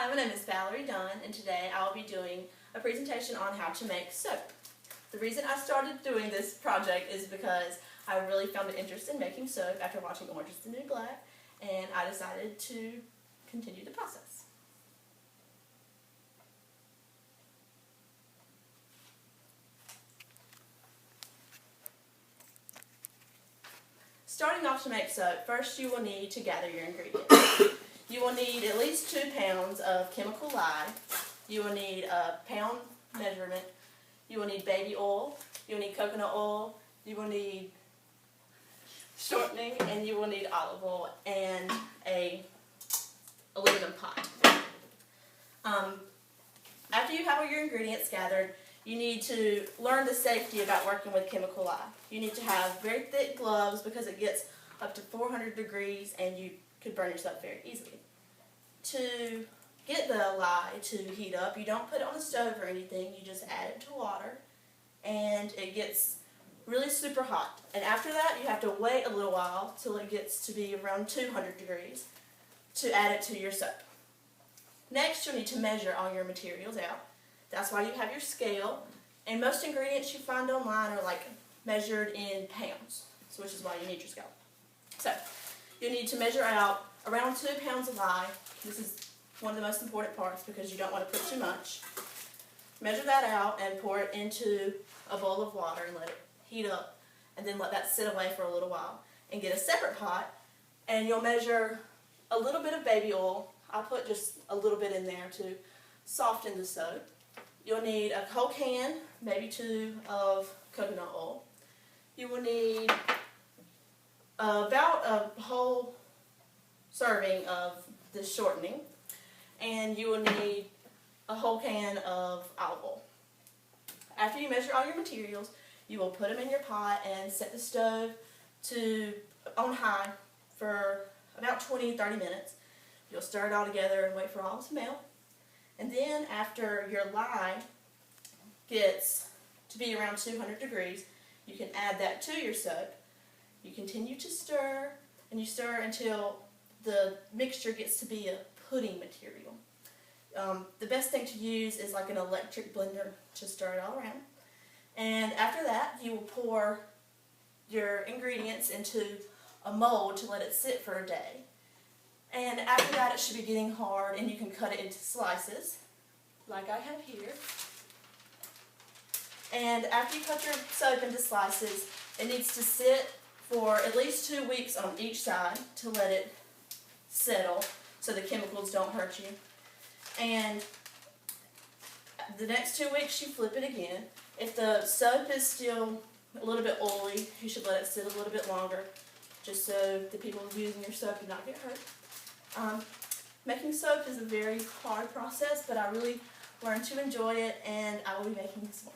Hi, my name is Valerie Dunn, and today I will be doing a presentation on how to make soap. The reason I started doing this project is because I really found an interest in making soap after watching Orange is the New Black, and I decided to continue the process. Starting off to make soap, first you will need to gather your ingredients. You will need at least 2 pounds of chemical lye. You will need a pound measurement. You will need baby oil. You will need coconut oil. You will need shortening, and you will need olive oil and a aluminum pot. After you have all your ingredients gathered, you need to learn the safety about working with chemical lye. You need to have very thick gloves because it gets up to 400 degrees and you could burn yourself very easily. To get the lye to heat up, you don't put it on the stove or anything, you just add it to water and it gets really super hot. And after that you have to wait a little while till it gets to be around 200 degrees to add it to your soap. Next you'll need to measure all your materials out. That's why you have your scale, and most ingredients you find online are like measured in pounds, which is why you need your scale. So you need to measure out around 2 pounds of lye. This is one of the most important parts because you don't want to put too much. Measure that out and pour it into a bowl of water and let it heat up, and then let that sit away for a little while. And get a separate pot, and you'll measure a little bit of baby oil. I'll put just a little bit in there to soften the soap. You'll need a whole can, maybe 2, of coconut oil. You will need about a whole serving of the shortening, and you will need a whole can of olive oil. After you measure all your materials, you will put them in your pot and set the stove on high for about 20-30 minutes. You'll stir it all together and wait for all to melt. And then after your lye gets to be around 200 degrees, you can add that to your soap. You continue to stir, and you stir until the mixture gets to be a pudding material. The best thing to use is like an electric blender to stir it all around. And after that, you will pour your ingredients into a mold to let it sit for a day. And after that, it should be getting hard, and you can cut it into slices, like I have here. And after you cut your soap into slices, it needs to sit for at least 2 weeks on each side to let it settle so the chemicals don't hurt you. And the next 2 weeks, you flip it again. If the soap is still a little bit oily, you should let it sit a little bit longer, just so the people using your soap do not get hurt. Making soap is a very hard process, but I really learned to enjoy it, and I will be making this more.